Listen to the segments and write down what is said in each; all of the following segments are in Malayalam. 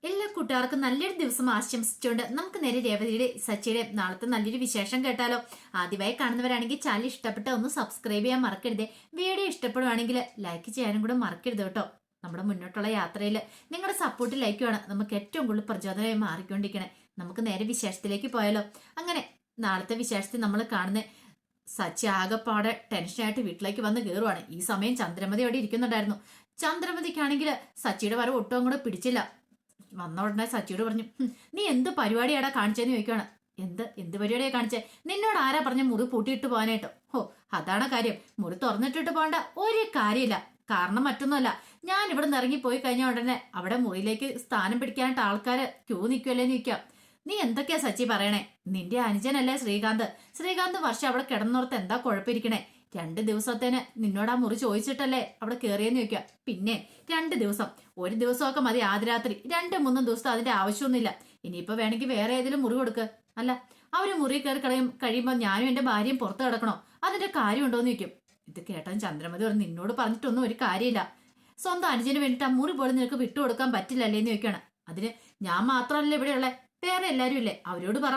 എല്ലാ കൂട്ടുകാർക്കും നല്ലൊരു ദിവസം ആശംസിച്ചുകൊണ്ട് നമുക്ക് നേരെ രേവതിയുടെ സച്ചിയുടെ നാളത്തെ നല്ലൊരു വിശേഷം കേട്ടാലോ. ആദ്യമായി കാണുന്നവരാണെങ്കിൽ ചാനൽ ഇഷ്ടപ്പെട്ട ഒന്ന് സബ്സ്ക്രൈബ് ചെയ്യാൻ മറക്കരുതേ. വീഡിയോ ഇഷ്ടപ്പെടുവാണെങ്കിൽ ലൈക്ക് ചെയ്യാനും കൂടെ മറക്കരുത് കേട്ടോ. നമ്മുടെ മുന്നോട്ടുള്ള യാത്രയിൽ നിങ്ങളുടെ സപ്പോർട്ട് ലൈക്കുമാണ് നമുക്ക് ഏറ്റവും കൂടുതൽ പ്രചോദനമായി മാറിക്കൊണ്ടിരിക്കണേ. നമുക്ക് നേരെ വിശേഷത്തിലേക്ക് പോയാലോ. അങ്ങനെ നാളത്തെ വിശേഷത്തിൽ നമ്മൾ കാണുന്ന സച്ചി ആകെപ്പാടെ ടെൻഷനായിട്ട് വീട്ടിലേക്ക് വന്ന് കയറുവാണ്. ഈ സമയം ചന്ദ്രമതി അവിടെ ഇരിക്കുന്നുണ്ടായിരുന്നു. ചന്ദ്രമതിക്കാണെങ്കിൽ സച്ചിയുടെ വരവ് ഒട്ടും കൂടെ പിടിച്ചില്ല. വന്ന ഉടനെ സച്ചിയോട് പറഞ്ഞു, നീ എന്ത് പരിപാടിയാടാ കാണിച്ചെന്ന് ചോദിക്കുകയാണ്. എന്ത് പരിപാടിയാ കാണിച്ചേ? നിന്നോട് ആരാ പറഞ്ഞ മുറി പൂട്ടിയിട്ട് പോകാനായിട്ടോ? ഹോ, അതാണ് കാര്യം. മുറി തുറന്നിട്ടിട്ട് പോകേണ്ട ഒരു കാര്യമില്ല. കാരണം മറ്റൊന്നുമല്ല, ഞാൻ ഇവിടെ നിന്ന് ഇറങ്ങി പോയി കഴിഞ്ഞ ഉടനെ അവിടെ മുറിയിലേക്ക് സ്ഥാനം പിടിക്കാനായിട്ട് ആൾക്കാര് ക്യൂ നിൽക്കുമല്ലേന്ന് ചോദിക്കാം. നീ എന്തൊക്കെയാ സച്ചി പറയണേ? നിന്റെ അനുജനല്ലേ ശ്രീകാന്ത് വർഷം അവിടെ കിടന്നോർത്ത് എന്താ കുഴപ്പമിരിക്കണേ? 2 ദിവസത്തേന് നിന്നോട് ആ മുറി ചോദിച്ചിട്ടല്ലേ അവിടെ കയറിയെന്ന് ചോദിക്കുക. പിന്നെ 2 ദിവസം, ഒരു ദിവസമൊക്കെ മതി. ആദ്യ രാത്രി 2-3 ദിവസം അതിന്റെ ആവശ്യമൊന്നുമില്ല. ഇനിയിപ്പോ വേണമെങ്കിൽ വേറെ ഏതെങ്കിലും മുറി കൊടുക്ക്. അല്ല, അവര് മുറി കയറി കഴിയുമ്പോൾ ഞാനും എന്റെ ഭാര്യയും പുറത്ത് കിടക്കണോ? അതിന്റെ കാര്യമുണ്ടോന്ന് ചോദിക്കും. ഇത് കേട്ടാൻ ചന്ദ്രമതി പറഞ്ഞു, നിന്നോട് പറഞ്ഞിട്ടൊന്നും ഒരു കാര്യമില്ല. സ്വന്തം അനുജന് വേണ്ടിട്ട് ആ മുറി പോലും നിനക്ക് വിട്ടുകൊടുക്കാൻ പറ്റില്ലല്ലേന്ന് ചോദിക്കണം. അതിന് ഞാൻ മാത്രമല്ലേ ഇവിടെയുള്ളേ, വേറെ എല്ലാരും ഇല്ലേ? അവരോട് പറ.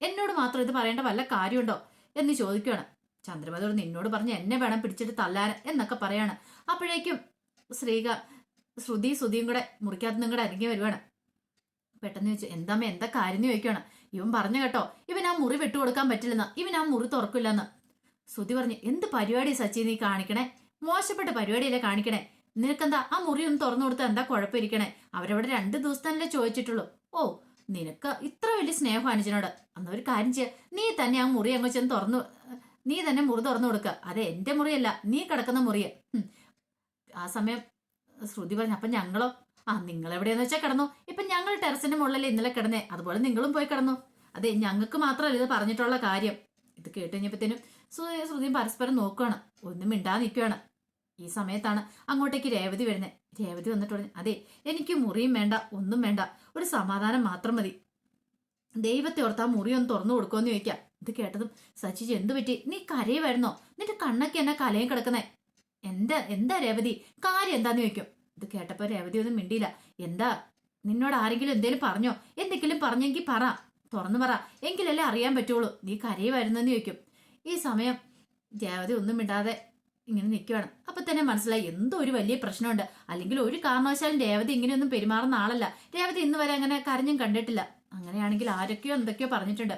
എന്നോട് മാത്രം ഇത് പറയേണ്ട വല്ല കാര്യമുണ്ടോ എന്ന് ചോദിക്കുകയാണ്. ചന്ദ്രമതി നിന്നോട് പറഞ്ഞ് എന്നെ വേണം പിടിച്ചിട്ട് തല്ലാൻ എന്നൊക്കെ പറയാണ്. അപ്പോഴേക്കും ശ്രുതിയും കൂടെ മുറിക്കകത്ത് നിങ്ങളുടെ അരികെ വരുവാണ്. പെട്ടെന്ന് ചോദിച്ചു, എന്താമ്മ എന്താ കാര്യം ചോദിക്കുകയാണ്. ഇവൻ പറഞ്ഞു കേട്ടോ, ഇവൻ ആ മുറി വിട്ടുകൊടുക്കാൻ പറ്റില്ലെന്ന്, ഇവൻ ആ മുറി തുറക്കില്ലെന്ന്. ശ്രുതി പറഞ്ഞു, എന്ത് പരിപാടി സച്ചി നീ കാണിക്കണേ? മോശപ്പെട്ട പരിപാടിയല്ലേ കാണിക്കണേ? നിനക്കെന്താ ആ മുറി ഒന്ന് തുറന്നു കൊടുത്താൽ എന്താ കുഴപ്പമിരിക്കണേ? അവരവിടെ 2 ദിവസത്തല്ലേ ചോദിച്ചിട്ടുള്ളൂ. ഓ, നിനക്ക് ഇത്ര വലിയ സ്നേഹം അനുജനോട്. അന്ന് ഒരു കാര്യം ചെയ്യാ, നീ തന്നെ ആ മുറി അങ്ങ് ചെന്ന് നീ തന്നെ മുറി തുറന്നു കൊടുക്കുക. അതെ, എന്റെ മുറിയല്ല, നീ കിടക്കുന്ന മുറിയെ. ആ സമയം ശ്രുതി പറഞ്ഞു, അപ്പൊ ഞങ്ങളോ? നിങ്ങൾ എവിടെയെന്ന് വെച്ചാൽ കിടന്നു. ഇപ്പൊ ഞങ്ങൾ ടെറസിന്റെ മുകളിലല്ലേ ഇന്നലെ കിടന്നേ, അതുപോലെ നിങ്ങളും പോയി കിടന്നു. അതെ, ഞങ്ങൾക്ക് മാത്രമല്ല ഇത് പറഞ്ഞിട്ടുള്ള കാര്യം. ഇത് കേട്ട് കഴിഞ്ഞപ്പോഴത്തേനും ശ്രുതിയും പരസ്പരം നോക്കുകയാണ്, ഒന്നും മിണ്ടാ നിൽക്കുകയാണ്. ഈ സമയത്താണ് അങ്ങോട്ടേക്ക് രേവതി വരുന്നത്. രേവതി വന്നിട്ട് പറഞ്ഞു, അതെ, എനിക്ക് മുറിയും വേണ്ട, ഒന്നും വേണ്ട, ഒരു സമാധാനം മാത്രം മതി. ദൈവത്തെ ഓർത്ത് ആ മുറി ഒന്ന് തുറന്നു കൊടുക്കുമെന്ന് ചോദിക്കാം. ഇത് കേട്ടതും സച്ചി എന്തു പറ്റി? നീ കരയുമായിരുന്നോ? നിന്റെ കണ്ണൊക്കെ എന്നാ കലയും കിടക്കുന്നേ? എന്താ രേവതി കാര്യം എന്താന്ന് ചോദിക്കും. ഇത് കേട്ടപ്പോ രേവതി ഒന്നും മിണ്ടിയില്ല. എന്താ, നിന്നോട് ആരെങ്കിലും എന്തേലും പറഞ്ഞോ? എന്തെങ്കിലും പറഞ്ഞെങ്കിൽ പറ, തുറന്നു പറ, എങ്കിലല്ലേ അറിയാൻ പറ്റുള്ളൂ. നീ കരയുമായിരുന്നെന്ന് ചോദിക്കും. ഈ സമയം രേവതി ഒന്നും മിണ്ടാതെ ഇങ്ങനെ നിൽക്കുകയാണ്. അപ്പൊ തന്നെ മനസ്സിലായി എന്തോ ഒരു വലിയ പ്രശ്നമുണ്ട്. അല്ലെങ്കിൽ ഒരു കാരണവശാലും രേവതി ഇങ്ങനെയൊന്നും പെരുമാറുന്ന ആളല്ല. രേവതി ഇന്ന് വരെ അങ്ങനെ കരഞ്ഞും കണ്ടിട്ടില്ല. അങ്ങനെയാണെങ്കിൽ ആരൊക്കെയോ എന്തൊക്കെയോ പറഞ്ഞിട്ടുണ്ട്.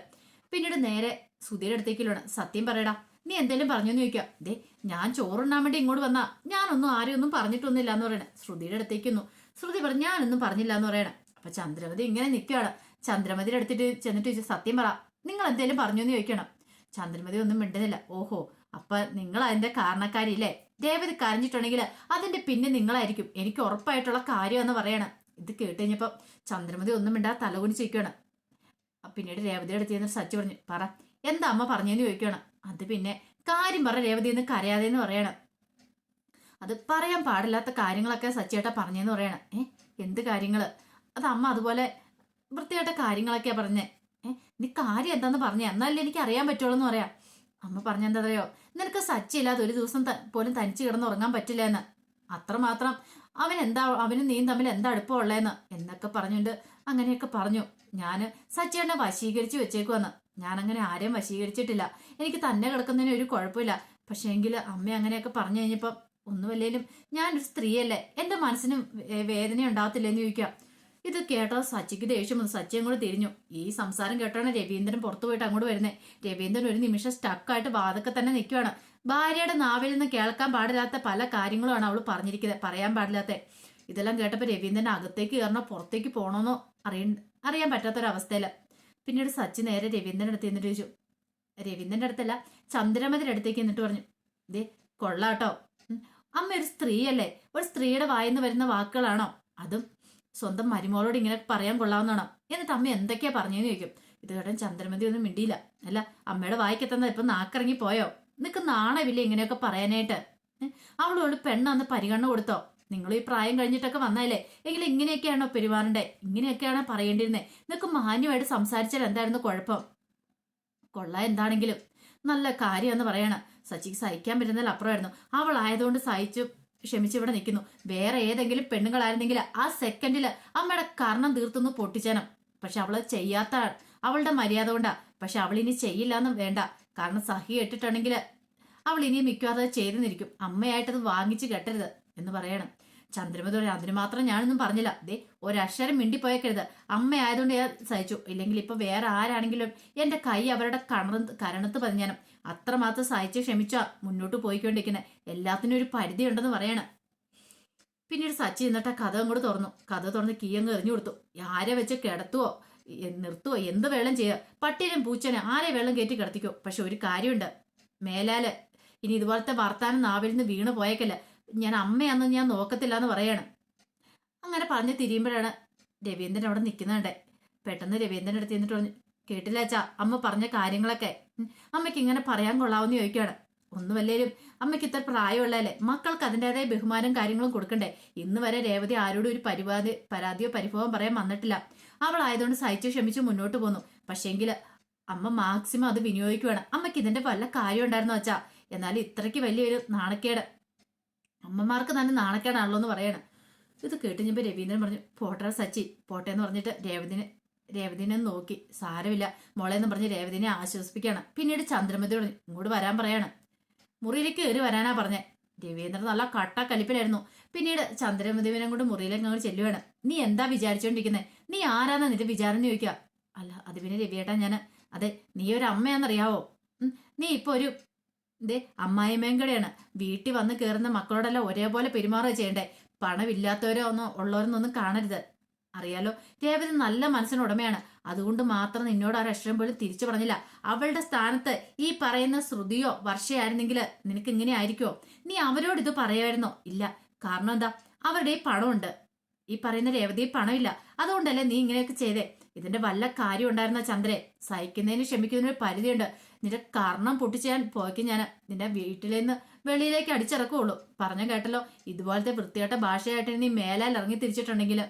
പിന്നീട് നേരെ സുധീയുടെ അടുത്തേക്കില്ലാണ്. സത്യം പറയടാ, നീ എന്തെങ്കിലും പറഞ്ഞെന്ന് ചോദിക്കാം. ദേ, ഞാൻ ചോറുണ്ണാൻ വേണ്ടി ഇങ്ങോട്ട് വന്നാ ഞാനൊന്നും ആരെയൊന്നും പറഞ്ഞിട്ടൊന്നുമില്ല എന്ന് പറയണേ. ശ്രുതിയുടെ അടുത്തേക്കൊന്നു. ശ്രുതി പറഞ്ഞു, ഞാനൊന്നും പറഞ്ഞില്ല എന്ന് പറയണേ. അപ്പൊ ചന്ദ്രമതി ഇങ്ങനെ നിൽക്കുകയാണ്. ചന്ദ്രമതിയുടെ അടുത്തിട്ട് ചെന്നിട്ട് ചോദിച്ചു, സത്യം പറ, നിങ്ങൾ എന്തെങ്കിലും പറഞ്ഞെന്ന് ചോദിക്കണം. ചന്ദ്രമതി ഒന്നും മിണ്ടുന്നില്ല. ഓഹോ, അപ്പൊ നിങ്ങൾ അതിന്റെ കാരണക്കാരില്ലേ? രേവതി കരഞ്ഞിട്ടുണ്ടെങ്കിൽ അതിന്റെ പിന്നെ നിങ്ങളായിരിക്കും, എനിക്ക് ഉറപ്പായിട്ടുള്ള കാര്യം എന്ന് പറയണം. ഇത് കേട്ട് കഴിഞ്ഞപ്പോ ചന്ദ്രമതി ഒന്നും മിണ്ടാ തലകുനിച്ചിരിക്കുകയാണ്. പിന്നീട് രേവതിയുടെ അടുത്ത് ചെന്ന് സച്ചി പറഞ്ഞു, പറ, എന്താ അമ്മ പറഞ്ഞെന്ന് ചോദിക്കണം. അത് പിന്നെ കാര്യം പറ രേവതി എന്ന് കരയാതെന്ന് പറയണം. അത് പറയാൻ പാടില്ലാത്ത കാര്യങ്ങളൊക്കെ സച്ചിയേട്ടാ പറഞ്ഞെന്ന് പറയണം. എന്ത് കാര്യങ്ങള്? അത് അമ്മ അതുപോലെ വൃത്തിയായിട്ട കാര്യങ്ങളൊക്കെയാ പറഞ്ഞേ. നീ കാര്യം എന്താന്ന് പറഞ്ഞേ, എന്നാലല്ലേ എനിക്ക് അറിയാൻ പറ്റുള്ളൂ എന്ന് പറയാം. അമ്മ പറഞ്ഞെന്താ അറിയോ, നിനക്ക് സച്ചി ഇല്ലാതെ ഒരു ദിവസം പോലും തനിച്ച് കിടന്ന് ഉറങ്ങാൻ പറ്റില്ല എന്ന്. അത്രമാത്രം അവനും നീയും തമ്മിൽ എന്താ അടുപ്പമുള്ളതെന്ന് എന്നൊക്കെ പറഞ്ഞുകൊണ്ട് അങ്ങനെയൊക്കെ പറഞ്ഞു. ഞാൻ സച്ചിയേട്ടനെ വശീകരിച്ച് വെച്ചേക്കുവന്ന്. ഞാനങ്ങനെ ആരെയും വശീകരിച്ചിട്ടില്ല. എനിക്ക് തന്നെ കിടക്കുന്നതിന് ഒരു കുഴപ്പമില്ല. പക്ഷേ എങ്കിൽ അമ്മ അങ്ങനെയൊക്കെ പറഞ്ഞു കഴിഞ്ഞപ്പം ഒന്നുമല്ലേലും ഞാനൊരു സ്ത്രീയല്ലേ, എന്റെ മനസ്സിന് വേദന ഉണ്ടാകത്തില്ലെന്ന് ചോദിക്കാം. ഇത് കേട്ടോ സച്ചിക്ക് ദേഷ്യം വന്നു. സച്ചി അങ്ങോട്ട് തിരിഞ്ഞു. ഈ സംസാരം കേട്ടാണ് രവീന്ദ്രൻ പുറത്തു പോയിട്ട് അങ്ങോട്ട് വരുന്നത്. രവീന്ദ്രൻ ഒരു നിമിഷം സ്റ്റക്കായിട്ട് വാതൊക്കെ തന്നെ നിൽക്കുകയാണ്. ഭാര്യയുടെ നാവിൽ നിന്ന് കേൾക്കാൻ പാടില്ലാത്ത പല കാര്യങ്ങളുമാണ് അവൾ പറഞ്ഞിരിക്കുന്നത്, പറയാൻ പാടില്ലാത്ത. ഇതെല്ലാം കേട്ടപ്പോൾ രവീന്ദ്രൻ അകത്തേക്ക് കയറണോ പുറത്തേക്ക് പോകണമെന്നോ അറിയാൻ പറ്റാത്തൊരവസ്ഥയില്. പിന്നീട് സച്ചി നേരെ രവീന്ദ്രൻ്റെ അടുത്ത് എന്നിട്ട് ചോദിച്ചു, രവീന്ദ്രൻ്റെ അടുത്തല്ല, ചന്ദ്രമതിയുടെ അടുത്തേക്ക് എന്നിട്ട് പറഞ്ഞു, ദേ കൊള്ളാട്ടോ, അമ്മ ഒരു സ്ത്രീയല്ലേ, ഒരു സ്ത്രീയുടെ വായിന്ന് വരുന്ന വാക്കുകളാണോ അതും സ്വന്തം മരുമോളോട് ഇങ്ങനെ പറയാൻ കൊള്ളാവുന്നതാണോ? എന്നിട്ട് അമ്മ എന്തൊക്കെയാ പറഞ്ഞെന്ന് ചോദിക്കും. ഇത് കേട്ടാൻ ചന്ദ്രമതി ഒന്നും മിണ്ടിയില്ല. അല്ല, അമ്മയുടെ വായിക്കെത്തുന്ന ഇപ്പൊ നാക്കിറങ്ങി പോയോ? നിനക്ക് നാണമില്ല ഇങ്ങനെയൊക്കെ പറയാനായിട്ട്? അവളോട് പെണ്ണന്ന് പരിഗണന കൊടുത്തോ? നിങ്ങൾ ഈ പ്രായം കഴിഞ്ഞിട്ടൊക്കെ വന്നാലേ എങ്കിലും ഇങ്ങനെയൊക്കെയാണോ പെരുമാറണ്ടേ? ഇങ്ങനെയൊക്കെയാണോ പറയേണ്ടിരുന്നേ? നിനക്ക് മാന്യമായിട്ട് സംസാരിച്ചാൽ എന്തായിരുന്നു കുഴപ്പം? കൊള്ളാം, എന്താണെങ്കിലും നല്ല കാര്യം എന്ന് പറയണം. സച്ചിക്ക് സഹിക്കാൻ പറ്റുന്നതിൽ അപ്പുറമായിരുന്നു. അവളായതുകൊണ്ട് സഹിച്ചു ക്ഷമിച്ചിവിടെ നിൽക്കുന്നു. വേറെ ഏതെങ്കിലും പെണ്ണുങ്ങളായിരുന്നെങ്കിൽ ആ സെക്കൻഡിൽ അമ്മയുടെ കർണം തീർത്തൊന്ന് പൊട്ടിച്ചേനം. പക്ഷെ അവള് ചെയ്യാത്ത അവളുടെ മര്യാദ കൊണ്ടാ. പക്ഷെ അവൾ ഇനി ചെയ്യില്ല എന്നും വേണ്ട. കാരണം സഹി കേട്ടിട്ടുണ്ടെങ്കിൽ അവൾ ഇനി മിക്കവാറും അത് ചെയ്തെന്നിരിക്കും. അമ്മയായിട്ടത് വാങ്ങിച്ച് കെട്ടരുത് എന്ന് പറയണം. ചന്ദ്രമതി പറയാം, അതിന് മാത്രം ഞാനൊന്നും പറഞ്ഞില്ല. ദേ ഒരക്ഷരം മിണ്ടിപ്പോയേക്കരുത്. അമ്മയായതുകൊണ്ട് ഞാൻ സഹിച്ചു. ഇല്ലെങ്കിൽ ഇപ്പൊ വേറെ ആരാണെങ്കിലും എന്റെ കൈ അവരുടെ കരണത്ത് പതിഞ്ഞാനും. അത്രമാത്രം സഹിച്ച് ക്ഷമിച്ചാ മുന്നോട്ട് പോയിക്കൊണ്ടിരിക്കുന്നത്. എല്ലാത്തിനും ഒരു പരിധി ഉണ്ടെന്ന് പറയണം. പിന്നീട് സച്ചി എന്നിട്ട് കഥ അങ്ങോട്ട് തുറന്നു. കഥ തുറന്ന് കീ അങ്ങ് എറിഞ്ഞു കൊടുത്തു. ആരെ വെച്ച് കിടത്തുവോ നിർത്തുവോ എന്ത് വെള്ളം ചെയ്യുക, പട്ടിനും പൂച്ചനെ ആരെ വെള്ളം കയറ്റി കിടത്തിക്കോ. പക്ഷെ ഒരു കാര്യമുണ്ട്, മേലാല് ഇനി ഇതുപോലത്തെ വർത്താനം നാവിൽ നിന്ന് വീണ് പോയേക്കല്ല. ഞാൻ അമ്മയാന്ന് ഞാൻ നോക്കത്തില്ല എന്ന് പറയാണ്. അങ്ങനെ പറഞ്ഞ് തിരിയുമ്പോഴാണ് രവീന്ദ്രൻ അവിടെ നിൽക്കുന്നുണ്ട്. പെട്ടെന്ന് രവീന്ദ്രൻ്റെ അടുത്ത് എന്നിട്ട് പറഞ്ഞു, കേട്ടില്ല അച്ഛാ അമ്മ പറഞ്ഞ കാര്യങ്ങളൊക്കെ? അമ്മയ്ക്ക് ഇങ്ങനെ പറയാൻ കൊള്ളാവെന്ന് ചോദിക്കുകയാണ്. ഒന്നുമല്ലേലും അമ്മയ്ക്ക് ഇത്ര പ്രായമുള്ളതല്ലേ, മക്കൾക്ക് അതിൻ്റെതായ ബഹുമാനം കാര്യങ്ങളും കൊടുക്കണ്ടേ? ഇന്ന് വരെ രേവതി ആരോടും ഒരു പരാതിയോ പരിഭവം പറയാൻ വന്നിട്ടില്ല. അവളായതുകൊണ്ട് സഹിച്ചു ക്ഷമിച്ചു മുന്നോട്ട് പോന്നു. പക്ഷേങ്കിൽ അമ്മ മാക്സിമം അത് വിനിയോഗിക്കുകയാണ്. അമ്മയ്ക്ക് ഇതിന്റെ വല്ല കാര്യം ഉണ്ടായിരുന്നു വെച്ചാ. എന്നാലും ഇത്രയ്ക്ക് വലിയൊരു നാണക്കേട് അമ്മമാർക്ക് തന്നെ നാണക്കേടാണല്ലോ എന്ന് പറയണം. ഇത് കേട്ടുകഴിഞ്ഞപ്പോൾ രവീന്ദ്രൻ പറഞ്ഞു, പോട്ടെ സച്ചി പോട്ടെ എന്ന് പറഞ്ഞിട്ട് രേവതിനെ നോക്കി. സാരമില്ല മോളെ എന്ന് പറഞ്ഞ് രേവതിനെ ആശ്വസിപ്പിക്കുകയാണ്. പിന്നീട് ചന്ദ്രമതി പറഞ്ഞു, ഇങ്ങോട്ട് വരാൻ പറയാണ്. മുറിയിലേക്ക് കയറി വരാനാ പറഞ്ഞേ. രവീന്ദ്രൻ നല്ല കട്ട കലിപ്പിലായിരുന്നു. പിന്നീട് ചന്ദ്രമതിവിനെ കൊണ്ട് മുറിയിലേക്ക് അങ്ങോട്ട് ചെല്ലുവാണ്. നീ എന്താ വിചാരിച്ചോണ്ടിരിക്കുന്നത്? നീ ആരാന്നാ നിന്റെ വിചാരം എന്ന് ചോദിക്കുക. അല്ല അത് പിന്നെ രവിയേട്ടാ അതെ നീ ഒരു അമ്മയാന്നറിയാവോ? നീ ഇപ്പൊ ഒരു അമ്മായിമ്മയും കൂടെയാണ്. വീട്ടിൽ വന്ന് കയറുന്ന മക്കളോടെല്ലാം ഒരേപോലെ പെരുമാറുക ചെയ്യണ്ടേ. പണമില്ലാത്തവരോ ഉള്ളവരൊന്നും കാണരുത്. അറിയാലോ രേവതി നല്ല മനസ്സിന് ഉടമയാണ്. അതുകൊണ്ട് മാത്രം നിന്നോട് ആ അക്ഷരം പോലും തിരിച്ചു പറഞ്ഞില്ല. അവളുടെ സ്ഥാനത്ത് ഈ പറയുന്ന ശ്രുതിയോ വർഷയായിരുന്നെങ്കിൽ നിനക്ക് ഇങ്ങനെ ആയിരിക്കുമോ? നീ അവരോട് ഇത് പറയുമായിരുന്നോ? ഇല്ല. കാരണം എന്താ? അവരുടെ ഈ പണമുണ്ട്. ഈ പറയുന്ന രേവതി പണമില്ല. അതുകൊണ്ടല്ലേ നീ ഇങ്ങനെയൊക്കെ ചെയ്തേ. ഇതിന്റെ വല്ല കാര്യം ഉണ്ടായിരുന്ന ചന്ദ്രേ, സഹിക്കുന്നതിന് ക്ഷമിക്കുന്നതിന് ഒരു പരിധിയുണ്ട്. നിന്റെ കർണം പൊട്ടിച്ചാൻ പോയിക്ക് ഞാൻ നിന്റെ വീട്ടിൽ നിന്ന് വെളിയിലേക്ക് അടിച്ചിറക്കുള്ളൂ. പറഞ്ഞ കേട്ടല്ലോ, ഇതുപോലത്തെ വൃത്തികെട്ട ഭാഷയായിട്ട് നീ മേലാൽ ഇറങ്ങി തിരിച്ചിട്ടുണ്ടെങ്കിൽ.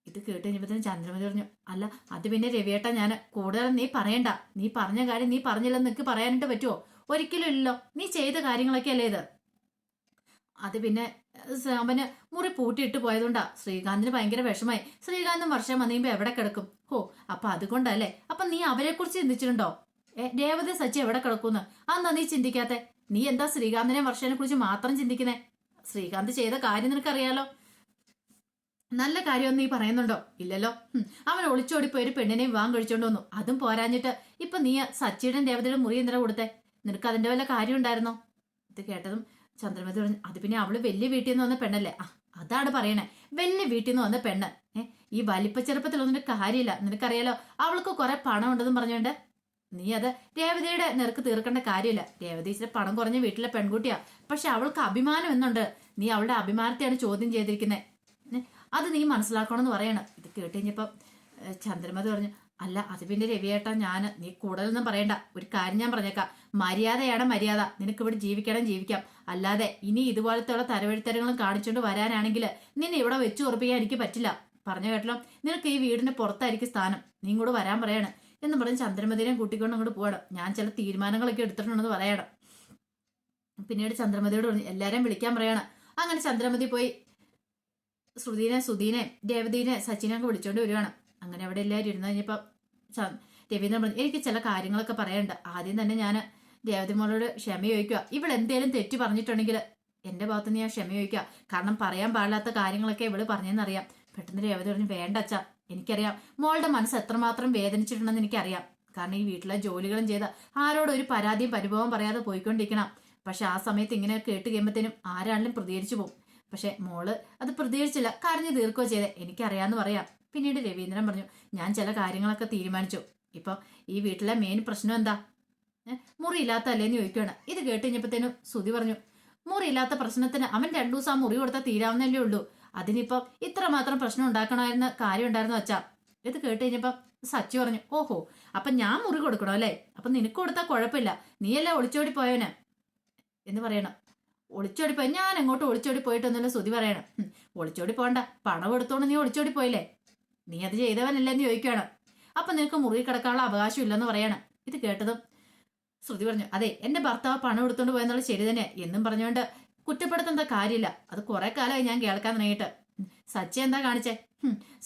ഇത് കേട്ട് കഴിഞ്ഞപ്പോഴത്തേനും ചന്ദ്രമതി പറഞ്ഞു, അല്ല അത് പിന്നെ രവിയേട്ടാ ഞാൻ കൂടുതൽ നീ പറയണ്ട. നീ പറഞ്ഞ കാര്യം നീ പറഞ്ഞില്ലെന്ന് നിനക്ക് പറയാനായിട്ട് പറ്റുമോ? ഒരിക്കലും ഇല്ലല്ലോ. നീ ചെയ്ത കാര്യങ്ങളൊക്കെ അല്ലേ ഇത്. അത് പിന്നെ അവന് മുറി പൂട്ടിയിട്ട് പോയതുകൊണ്ടാ ശ്രീകാന്തിന് ഭയങ്കര വിഷമായി. ശ്രീകാന്തും വർഷം വന്നുകഴിയുമ്പോ എവിടെ കിടക്കും? ഹോ അപ്പൊ അതുകൊണ്ടല്ലേ. അപ്പൊ നീ അവരെ കുറിച്ച് ചിന്തിച്ചിട്ടുണ്ടോ? രേവതി സച്ചി എവിടെ കിടക്കുമെന്ന് അന്നാ നീ ചിന്തിക്കാത്തെ? നീ എന്താ ശ്രീകാന്തിനെ വർഷനെ കുറിച്ച് മാത്രം ചിന്തിക്കുന്നേ? ശ്രീകാന്ത് ചെയ്ത കാര്യം നിനക്കറിയാലോ. നല്ല കാര്യമൊന്നും നീ പറയുന്നുണ്ടോ? ഇല്ലല്ലോ. അവൻ ഒളിച്ചോടിപ്പോയി ഒരു പെണ്ണിനെ വിവാഹം കഴിച്ചോണ്ട് വന്നു. അതും പോരാഞ്ഞിട്ട് ഇപ്പൊ നീ സച്ചിയുടെ രേവതിയുടെ മുറി എന്തിനാ കൊടുത്തേ? നിനക്ക് അതിന്റെ വല്ല കാര്യം ഉണ്ടായിരുന്നോ? ഇത് കേട്ടതും ചന്ദ്രമതി പറഞ്ഞു, അത് പിന്നെ അവള് വലിയ വീട്ടിൽ നിന്ന് വന്ന പെണ്ണല്ലേ. അതാണ് പറയണേ, വലിയ വീട്ടിൽ നിന്ന് വന്ന പെണ്ണ്. ഈ വലിപ്പ ചെറുപ്പത്തിലൊന്നും കാര്യമില്ല. നിനക്കറിയാലോ അവൾക്ക് കുറെ പണം ഉണ്ടെന്നും പറഞ്ഞോണ്ട് നീ അത് രേവതിയുടെ നിരക്ക് തീർക്കേണ്ട കാര്യമില്ല. രേവതി ഇച്ചിരി പണം കുറഞ്ഞ വീട്ടിലെ പെൺകുട്ടിയാ. പക്ഷെ അവൾക്ക് അഭിമാനം എന്നുണ്ട്. നീ അവളുടെ അഭിമാനത്തെയാണ് ചോദ്യം ചെയ്തിരിക്കുന്നത്. അത് നീ മനസ്സിലാക്കണമെന്ന് പറയണം. ഇത് കേട്ടുകഴിഞ്ഞപ്പം ചന്ദ്രമതി പറഞ്ഞു, അല്ല അത് പിന്നെ രവിയേട്ടാ നീ കൂടുതലൊന്നും പറയണ്ട. ഒരു കാര്യം ഞാൻ പറഞ്ഞേക്കാം, മര്യാദയാണ് മര്യാദ. നിനക്ക് ഇവിടെ ജീവിക്കാം. അല്ലാതെ ഇനി ഇതുപോലത്തെ ഉള്ള തരവഴിത്തരങ്ങളും കാണിച്ചുകൊണ്ട് വരാനാണെങ്കിൽ നിന്നെ ഇവിടെ വെച്ച് ഉറപ്പിക്കാൻ എനിക്ക് പറ്റില്ല. പറഞ്ഞു കേട്ടല്ലോ, നിനക്ക് ഈ വീടിന് പുറത്തായിരിക്കും സ്ഥാനം. നീ ഇങ്ങോട്ട് വരാൻ പറയണം എന്ന് പറഞ്ഞ് ചന്ദ്രമതിനെ കൂട്ടിക്കൊണ്ട് അങ്ങോട്ട് പോകണം. ഞാൻ ചില തീരുമാനങ്ങളൊക്കെ എടുത്തിട്ടുണ്ടെന്ന് പറയണം. പിന്നീട് ചന്ദ്രമതിയോട് പറഞ്ഞു, എല്ലാരെയും വിളിക്കാൻ പറയണം. അങ്ങനെ ചന്ദ്രമതി പോയി സുധീനെ രേവതിനെ സച്ചിനൊക്കെ വിളിച്ചോണ്ട് വരുവാണ്. അങ്ങനെ അവിടെ എല്ലാവരും ഇരുന്ന് കഴിഞ്ഞപ്പോൾ രവീന്ദ്രൻ പറഞ്ഞു, എനിക്ക് ചില കാര്യങ്ങളൊക്കെ പറയാനുണ്ട്. ആദ്യം തന്നെ ഞാൻ രേവതി മോളോട് ക്ഷമ ചോദിക്കുക. ഇവളെന്തേലും തെറ്റ് പറഞ്ഞിട്ടുണ്ടെങ്കിൽ എൻ്റെ ഭാഗത്തുനിന്ന് ഞാൻ ക്ഷമ ചോദിക്കുക. കാരണം പറയാൻ പാടില്ലാത്ത കാര്യങ്ങളൊക്കെ ഇവള് പറഞ്ഞെന്നറിയാം. പെട്ടെന്ന് രേവതി പറഞ്ഞു, വേണ്ട അച്ഛാ, എനിക്കറിയാം മോളുടെ മനസ്സ് എത്രമാത്രം വേദനിച്ചിട്ടുണ്ടെന്ന് എനിക്കറിയാം. കാരണം ഈ വീട്ടിലെ ജോലികളും ചെയ്ത് ആരോടും ഒരു പരാതിയും പരിഭവം പറയാതെ പോയിക്കൊണ്ടിരിക്കണം. പക്ഷെ ആ സമയത്ത് ഇങ്ങനെ കേട്ട് കഴിയുമ്പോഴത്തേനും ആരാണെങ്കിലും പ്രതികരിച്ചു പോകും. പക്ഷെ മോള് അത് പ്രതികരിച്ചില്ല, കരഞ്ഞു തീർക്കുകയോ ചെയ്തേ. എനിക്കറിയാന്ന് പറയാം. പിന്നീട് രവീന്ദ്രൻ പറഞ്ഞു, ഞാൻ ചില കാര്യങ്ങളൊക്കെ തീരുമാനിച്ചു. ഇപ്പൊ ഈ വീട്ടിലെ മെയിൻ പ്രശ്നം എന്താ? മുറിയില്ലാത്തല്ലേന്ന് ചോദിക്കുകയാണ്. ഇത് കേട്ട് കഴിഞ്ഞപ്പോഴത്തേനും സുധി പറഞ്ഞു, മുറിയില്ലാത്ത പ്രശ്നത്തിന് അവൻ 2 ദിവസം ആ മുറി കൊടുത്താൽ തീരാവുന്നല്ലേ ഉള്ളൂ. അതിനിപ്പം ഇത്രമാത്രം പ്രശ്നം ഉണ്ടാക്കണമായിരുന്ന കാര്യം ഉണ്ടായിരുന്നു അച്ഛാ. ഇത് കേട്ട് കഴിഞ്ഞപ്പം സച്ചി പറഞ്ഞു, ഓഹോ അപ്പൊ ഞാൻ മുറി കൊടുക്കണോ അല്ലേ? അപ്പൊ നിനക്ക് കൊടുത്താൽ കുഴപ്പമില്ല, നീയല്ലേ ഒളിച്ചോടി പോയവന് എന്ന് പറയണം. ഒളിച്ചോടിപ്പോയി? ഞാൻ എങ്ങോട്ട് ഒളിച്ചോടി പോയിട്ടൊന്നുമില്ല സുധി പറയണം. ഒളിച്ചോടി പോകണ്ട, പണം എടുത്തോണ്ട് നീ ഒളിച്ചോടി പോയില്ലേ? നീ അത് ചെയ്തവനല്ലേന്ന് ചോദിക്കുകയാണ്. അപ്പൊ നിനക്ക് മുറി കിടക്കാനുള്ള അവകാശം ഇല്ലെന്ന് പറയണം. ഇത് കേട്ടതും ശ്രുതി പറഞ്ഞു, അതെ എന്റെ ഭർത്താവ് പണം എടുത്തോണ്ട് പോയെന്നുള്ള ശരി തന്നെ എന്നും പറഞ്ഞുകൊണ്ട് കുറ്റപ്പെടുത്തേണ്ട കാര്യമില്ല. അത് കുറെ കാലമായി ഞാൻ കേൾക്കാൻ തുടങ്ങിയിട്ട്. സച്ചി എന്താ കാണിച്ചേ?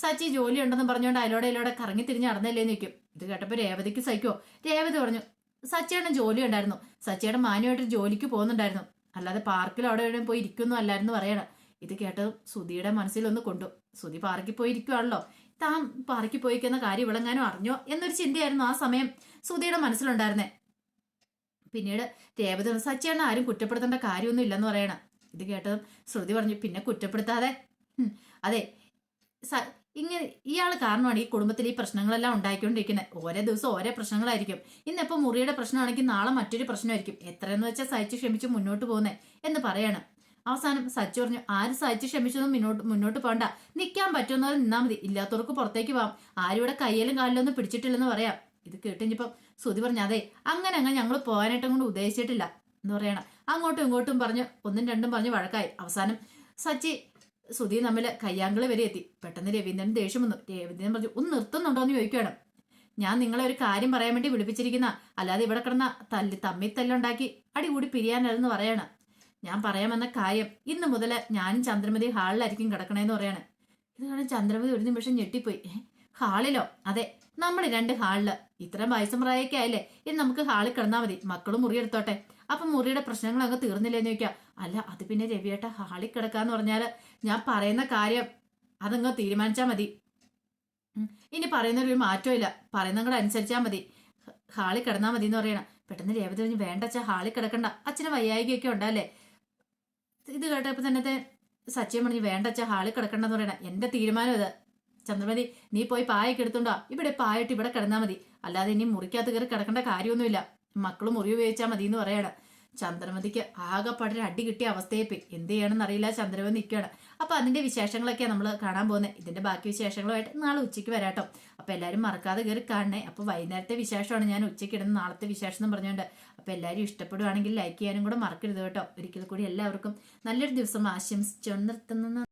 സച്ചി ജോലി ഉണ്ടെന്ന് പറഞ്ഞുകൊണ്ട് അതിലൂടെ കറങ്ങി തിരിഞ്ഞ് നടന്നല്ലേന്ന് ചോദിക്കും. ഇത് കേട്ടപ്പോ രേവതിക്ക് സഹിക്കോ? രേവതി പറഞ്ഞു, സച്ചിയുടെ ജോലി ഉണ്ടായിരുന്നു, സച്ചിയുടെ മാന്യമായിട്ട് ജോലിക്ക് പോകുന്നുണ്ടായിരുന്നു, അല്ലാതെ പാർക്കിൽ അവിടെ എവിടെയും പോയി ഇരിക്കുന്നു അല്ലായിരുന്നു പറയണം. ഇത് കേട്ടതും സുധിയുടെ മനസ്സിലൊന്ന് കൊണ്ടു. സുധി പാർക്കിൽ പോയി ഇരിക്കുവാണല്ലോ, താൻ പാർക്കിൽ പോയിക്കുന്ന കാര്യം ഇവിടെങ്ങാനും അറിഞ്ഞോ എന്നൊരു ചിന്തയായിരുന്നു ആ സമയം സുധിയുടെ മനസ്സിലുണ്ടായിരുന്നേ. പിന്നീട് രേവതി സച്ചിയാണ് ആരും കുറ്റപ്പെടുത്തേണ്ട കാര്യമൊന്നും ഇല്ലെന്ന് പറയണം. ഇത് കേട്ടതും ശ്രുതി പറഞ്ഞു, പിന്നെ കുറ്റപ്പെടുത്താതെ. അതെ, ഇങ്ങനെ ഇയാൾ കാരണമാണ് ഈ കുടുംബത്തിൽ ഈ പ്രശ്നങ്ങളെല്ലാം ഉണ്ടായിക്കൊണ്ടിരിക്കുന്നത്. ഓരോ ദിവസം ഓരോ പ്രശ്നങ്ങളായിരിക്കും. ഇന്നിപ്പോൾ മുറിയുടെ പ്രശ്നമാണെങ്കിൽ നാളെ മറ്റൊരു പ്രശ്നമായിരിക്കും. എത്രയെന്ന് വെച്ചാൽ സഹിച്ച് ക്ഷമിച്ച് മുന്നോട്ട് പോകുന്നേ എന്ന് പറയാണ്. അവസാനം സച്ചി പറഞ്ഞു, ആര് സഹിച്ച് ക്ഷമിച്ചൊന്നും മുന്നോട്ട് പോകണ്ട, നിൽക്കാൻ പറ്റുന്നവർ നിന്നാൽ മതി, ഇല്ലാത്തവർക്ക് പുറത്തേക്ക് പോവാം, ആരും ഇവിടെ കയ്യിലും കാലിലൊന്നും പിടിച്ചിട്ടില്ലെന്ന് പറയാം. ഇത് കേട്ടിഞ്ഞപ്പം സുധി പറഞ്ഞു, അതെ അങ്ങനെ ഞങ്ങൾ പോകാനായിട്ടും കൊണ്ട് ഉദ്ദേശിച്ചിട്ടില്ല എന്ന് പറയണം. അങ്ങോട്ടും ഇങ്ങോട്ടും പറഞ്ഞ് ഒന്നും രണ്ടും പറഞ്ഞ് വഴക്കായി. അവസാനം സച്ചി സുധി തമ്മിൽ കയ്യാങ്കളി വരെ എത്തി. പെട്ടെന്ന് രവീന്ദ്രൻ ദേഷ്യം വന്നു. രവീന്ദ്രൻ പറഞ്ഞു, ഒന്ന് നിർത്തുന്നുണ്ടോ എന്ന് ചോദിക്കുകയാണ്. ഞാൻ നിങ്ങളെ ഒരു കാര്യം പറയാൻ വേണ്ടി വിളിപ്പിച്ചിരിക്കുന്ന, അല്ലാതെ ഇവിടെ കിടന്ന തമ്മിൽ തല്ലുണ്ടാക്കി അടികൂടി പിരിയാനല്ലെന്ന് പറയാണ്. ഞാൻ പറയാമെന്ന കാര്യം, ഇന്ന് മുതൽ ഞാനും ചന്ദ്രമതി ഹാളിലായിരിക്കും കിടക്കണേന്ന് പറയാണ്. ഇത് കാണാൻ ചന്ദ്രമതി ഒരു നിമിഷം ഞെട്ടിപ്പോയി. ഹാളിലോ? അതെ, നമ്മൾ 2 ഹാളില്. ഇത്രയും വയസ്സും പ്രായമൊക്കെ ആയില്ലേ, ഇനി നമുക്ക് ഹാളിൽ കിടന്നാൽ മതി, മക്കളും മുറി എടുത്തോട്ടെ. അപ്പം മുറിയുടെ പ്രശ്നങ്ങൾ അങ്ങ് തീർന്നില്ലേന്ന് ചോദിക്കാം. അല്ല, അത് പിന്നെ രവിയേട്ട ഹാളിൽ കിടക്കാന്ന് പറഞ്ഞാൽ ഞാൻ പറയുന്ന കാര്യം അതങ്ങ് തീരുമാനിച്ചാൽ മതി. ഇനി പറയുന്നൊരു മാറ്റവും ഇല്ല, പറയുന്ന കൂടെ അനുസരിച്ചാൽ മതി, ഹാളിൽ കിടന്നാൽ മതി എന്ന് പറയണം. പെട്ടെന്ന് രേവതി പറഞ്ഞു, വേണ്ട അച്ഛാ, ഹാളിൽ കിടക്കണ്ട, അച്ഛന് വയ്യായികയൊക്കെ ഉണ്ടല്ലേ. ഇത് കേട്ടപ്പോൾ തന്നെ സച്ചിൻ പറഞ്ഞു, വേണ്ട അച്ഛാ, ഹാളിൽ കിടക്കണ്ടെന്ന് പറയണം. എന്റെ തീരുമാനം ഇത്. ചന്ദ്രമതി, നീ പോയി പായൊക്കെ എടുത്തുണ്ടോ, ഇവിടെ പായിട്ട് ഇവിടെ കിടന്നാൽ മതി, അല്ലാതെ ഇനി മുറിക്കകത്ത് കയറി കിടക്കേണ്ട കാര്യമൊന്നുമില്ല, മക്കളും മുറി ഉപയോഗിച്ചാൽ മതി എന്ന് പറയണം. ചന്ദ്രമതിക്ക് ആകെപ്പാടൊരു അടി കിട്ടിയ അവസ്ഥയെ പോയി. എന്ത് ചെയ്യണമെന്ന് അറിയില്ല, ചന്ദ്രമതി നിൽക്കുകയാണ്. അപ്പൊ അതിന്റെ വിശേഷങ്ങളൊക്കെയാണ് നമ്മൾ കാണാൻ പോകുന്നത്. ഇതിന്റെ ബാക്കി വിശേഷങ്ങളുമായിട്ട് നാളെ ഉച്ചയ്ക്ക് വരാട്ടോ. അപ്പൊ എല്ലാവരും മറക്കാതെ കയറി കാണണേ. അപ്പൊ വൈകുന്നേരത്തെ വിശേഷമാണ് ഞാൻ ഉച്ചയ്ക്ക് ഇടുന്ന നാളത്തെ വിശേഷം എന്ന് പറഞ്ഞുകൊണ്ട്. അപ്പൊ എല്ലാവരും ഇഷ്ടപ്പെടുവാണെങ്കിൽ ലൈക്ക് ചെയ്യാനും കൂടെ മറക്കരുത് കേട്ടോ. ഒരിക്കൽ കൂടി എല്ലാവർക്കും നല്ലൊരു ദിവസം ആശംസിച്ചു നിർത്തുന്നു.